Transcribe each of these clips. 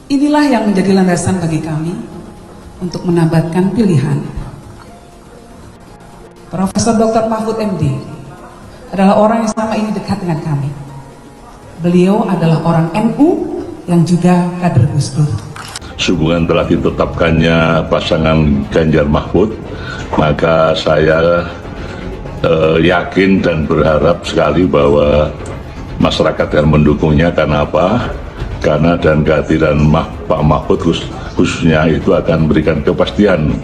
Inilah yang menjadi landasan bagi kami untuk menambatkan pilihan. Profesor Dr. Mahfud MD adalah orang yang selama ini dekat dengan kami. Beliau adalah orang NU yang juga kader Gus Dur. Sehubungan telah ditetapkannya pasangan Ganjar Mahfud, maka saya yakin dan berharap sekali bahwa masyarakat akan mendukungnya. Karena apa? Karena dan kehadiran Pak Mahfud khususnya itu akan memberikan kepastian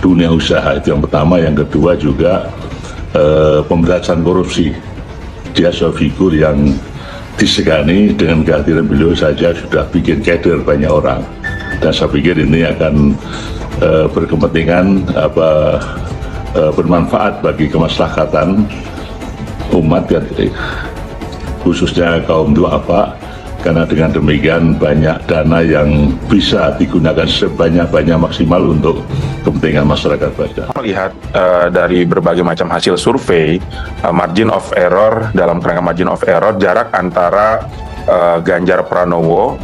dunia usaha, itu yang pertama. Yang kedua juga pemberantasan korupsi. Dia sebuah figur yang disegani, dengan kehadiran beliau saja sudah bikin kader banyak orang. Dan saya pikir ini akan berkepentingan bermanfaat bagi kemaslahatan umat, khususnya kaum duafa. Karena dengan demikian banyak dana yang bisa digunakan sebanyak-banyak maksimal untuk kepentingan masyarakat banyak. Melihat dari berbagai macam hasil survei, margin of error, dalam kerangka margin of error, jarak antara Ganjar Pranowo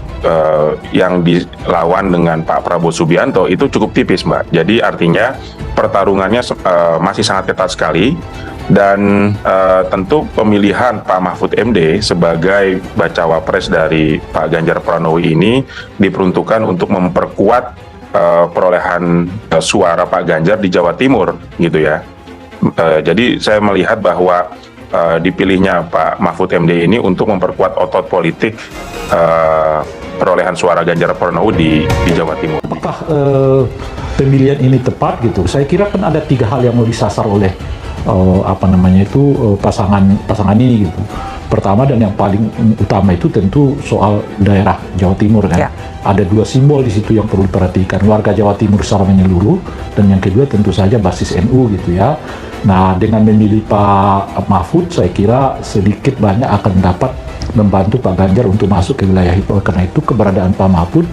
yang dilawan dengan Pak Prabowo Subianto itu cukup tipis, Mbak. Jadi artinya pertarungannya masih sangat ketat sekali. Dan tentu pemilihan Pak Mahfud MD sebagai bacawa pres dari Pak Ganjar Pranowo ini diperuntukkan untuk memperkuat perolehan suara Pak Ganjar di Jawa Timur, gitu ya. Jadi saya melihat bahwa dipilihnya Pak Mahfud MD ini untuk memperkuat otot politik perolehan suara Ganjar Pranowo di Jawa Timur. Apakah pemilihan ini tepat gitu? Saya kira kan ada 3 hal yang mau disasar oleh pasangan ini gitu. Pertama dan yang paling utama itu tentu soal daerah Jawa Timur kan. Ya. Ada 2 simbol di situ yang perlu diperhatikan, warga Jawa Timur secara menyeluruh, dan yang kedua tentu saja basis NU gitu ya. Nah, dengan memilih Pak Mahfud, saya kira sedikit banyak akan dapat membantu Pak Ganjar untuk masuk ke wilayah itu. Karena itu keberadaan Pak Mahfud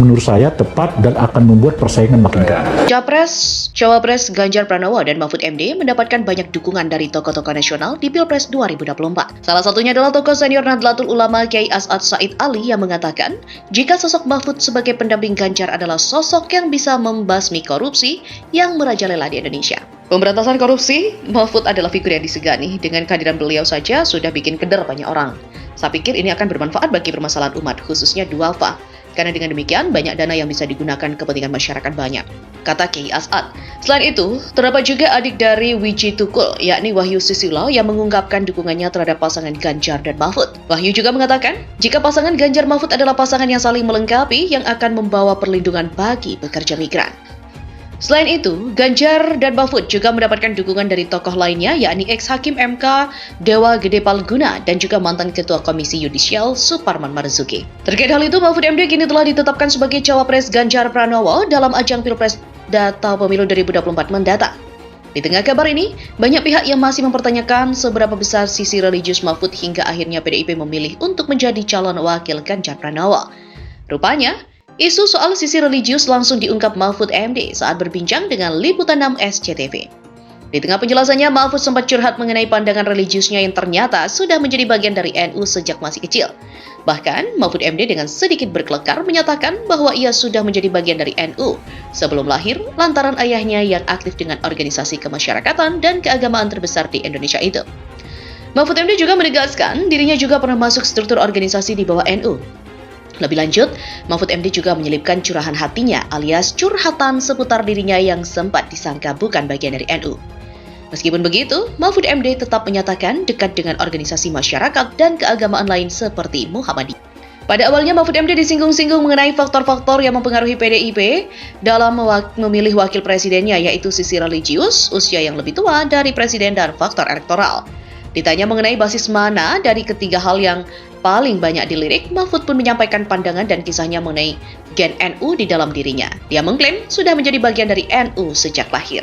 menurut saya tepat dan akan membuat persaingan makin ketat. Cawapres Ganjar Pranowo dan Mahfud MD mendapatkan banyak dukungan dari tokoh-tokoh nasional di Pilpres 2024. Salah satunya adalah tokoh senior Nahdlatul Ulama Kiai As'ad Said Ali yang mengatakan jika sosok Mahfud sebagai pendamping Ganjar adalah sosok yang bisa membasmi korupsi yang merajalela di Indonesia. Pemberantasan korupsi, Mahfud adalah figur yang disegani. Dengan kehadiran beliau saja sudah bikin keder banyak orang. Saya pikir ini akan bermanfaat bagi permasalahan umat, khususnya duafa. Karena dengan demikian, banyak dana yang bisa digunakan kepentingan masyarakat banyak, kata Kiai As'ad. Selain itu, terdapat juga adik dari Wiji Tukul, yakni Wahyu Susilo, yang mengungkapkan dukungannya terhadap pasangan Ganjar dan Mahfud. Wahyu juga mengatakan, jika pasangan Ganjar Mahfud adalah pasangan yang saling melengkapi, yang akan membawa perlindungan bagi pekerja migran. Selain itu, Ganjar dan Mahfud juga mendapatkan dukungan dari tokoh lainnya, yakni ex-hakim MK Dewa Gede Palguna dan juga mantan Ketua Komisi Yudisial Suparman Marzuki. Terkait hal itu, Mahfud MD kini telah ditetapkan sebagai cawapres Ganjar Pranowo dalam ajang Pilpres data pemilu 2024 mendatang. Di tengah kabar ini, banyak pihak yang masih mempertanyakan seberapa besar sisi religius Mahfud hingga akhirnya PDIP memilih untuk menjadi calon wakil Ganjar Pranowo. Rupanya, isu soal sisi religius langsung diungkap Mahfud MD saat berbincang dengan Liputan 6 SCTV. Di tengah penjelasannya, Mahfud sempat curhat mengenai pandangan religiusnya yang ternyata sudah menjadi bagian dari NU sejak masih kecil. Bahkan, Mahfud MD dengan sedikit berkelekar menyatakan bahwa ia sudah menjadi bagian dari NU sebelum lahir lantaran ayahnya yang aktif dengan organisasi kemasyarakatan dan keagamaan terbesar di Indonesia itu. Mahfud MD juga menegaskan dirinya juga pernah masuk struktur organisasi di bawah NU. Lebih lanjut, Mahfud MD juga menyelipkan curahan hatinya alias curhatan seputar dirinya yang sempat disangka bukan bagian dari NU. Meskipun begitu, Mahfud MD tetap menyatakan dekat dengan organisasi masyarakat dan keagamaan lain seperti Muhammadiyah. Pada awalnya, Mahfud MD disinggung-singgung mengenai faktor-faktor yang mempengaruhi PDIP dalam memilih wakil presidennya, yaitu sisi religius, usia yang lebih tua dari presiden, dan faktor elektoral. Ditanya mengenai basis mana dari ketiga hal yang paling banyak dilirik, Mahfud pun menyampaikan pandangan dan kisahnya mengenai gen NU di dalam dirinya. Dia mengklaim sudah menjadi bagian dari NU sejak lahir.